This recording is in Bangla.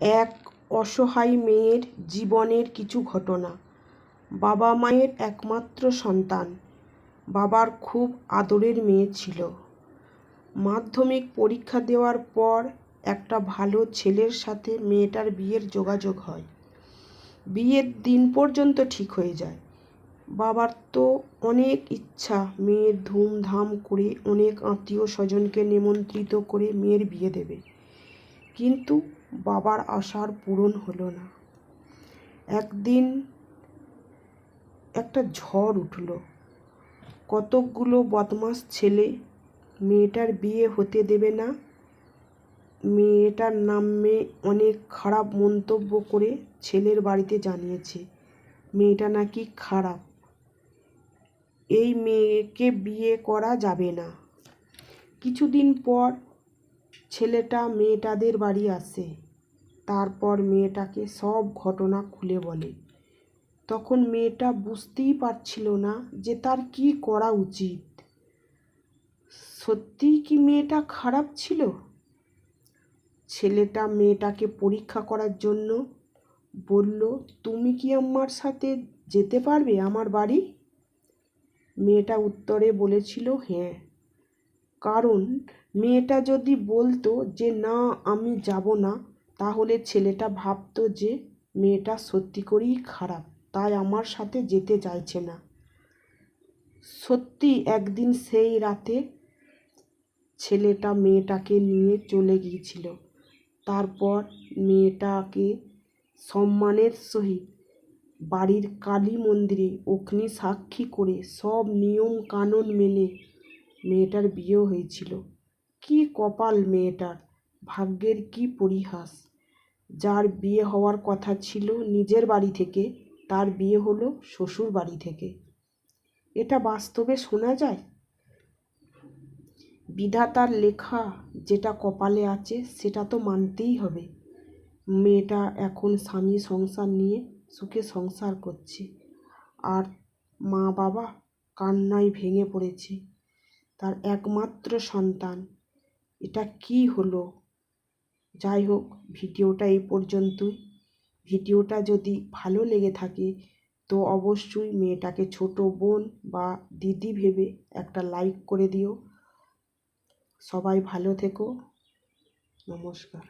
এক অসহায় মেয়ের জীবনের কিছু ঘটনা। বাবা মায়ের একমাত্র সন্তান। বাবার খুব আদরের মেয়ে ছিল। মাধ্যমিক পরীক্ষা দেওয়ার পর একটা ভালো ছেলের সাথে মেয়েটার বিয়ের যোগাযোগ হয়। বিয়ের দিন পর্যন্ত ঠিক হয়ে যায়। বাবার তো অনেক ইচ্ছা মেয়ের ধুমধাম করে অনেক আত্মীয় স্বজনকে নিমন্ত্রিত করে মেয়ের বিয়ে দেবে, কিন্তু বাবার আশার পূরণ হলো না। একদিন একটা ঝড় উঠল। কতকগুলো বদমাশ ছেলে মেয়েটার বিয়ে হতে দেবে না, মেয়েটার নামে অনেক খারাপ মন্তব্য করে ছেলের বাড়িতে জানিয়েছে মেয়েটা নাকি খারাপ, এই মেয়েকে বিয়ে করা যাবে না। কিছুদিন পর ছেলেটা মেয়েটাদের বাড়ি আসে। তারপর মেয়েটাকে সব ঘটনা খুলে বলে। তখন মেয়েটা বুঝতেই পারছিল না যে তার কি করা উচিত। সত্যিই কি মেয়েটা খারাপ ছিল? ছেলেটা মেয়েটাকে পরীক্ষা করার জন্য বলল, তুমি কি আমার সাথে যেতে পারবে আমার বাড়ি? মেয়েটা উত্তরে বলেছিল হ্যাঁ। কারণ মেয়েটা যদি বলতো যে না আমি যাব না, তাহলে ছেলেটা ভাবতো যে মেয়েটা সত্যি করেই খারাপ, তাই আমার সাথে যেতে চাইছে না। সত্যি একদিন সেই রাতে ছেলেটা মেয়েটাকে নিয়ে চলে গিয়েছিল। তারপর মেয়েটাকে সম্মানের সহিত বাড়ির কালী মন্দিরে অগ্নি সাক্ষী করে সব নিয়ম কানুন মেনে মেয়েটার বিয়ে হয়েছিল। কি কপাল মেয়েটার, ভাগ্যের কি পরিহাস! যার বিয়ে হওয়ার কথা ছিল নিজের বাড়ি থেকে, তার বিয়ে হলো শ্বশুর বাড়ি থেকে। এটা বাস্তবে শোনা যায়। বিধাতার লেখা যেটা কপালে আছে সেটা তো মানতেই হবে। মেয়েটা এখন স্বামী সংসার নিয়ে সুখে সংসার করছে, আর মা বাবা কান্নায় ভেঙে পড়েছে। তার একমাত্র সন্তান, এটা কি হলো? যাই হোক, ভিডিওটা এই পর্যন্তই। ভিডিওটা যদি ভালো লেগে থাকে তো অবশ্যই মেয়েটাকে ছোট বোন বা দিদি ভেবে একটা লাইক করে দিও। সবাই ভালো থেকো। নমস্কার।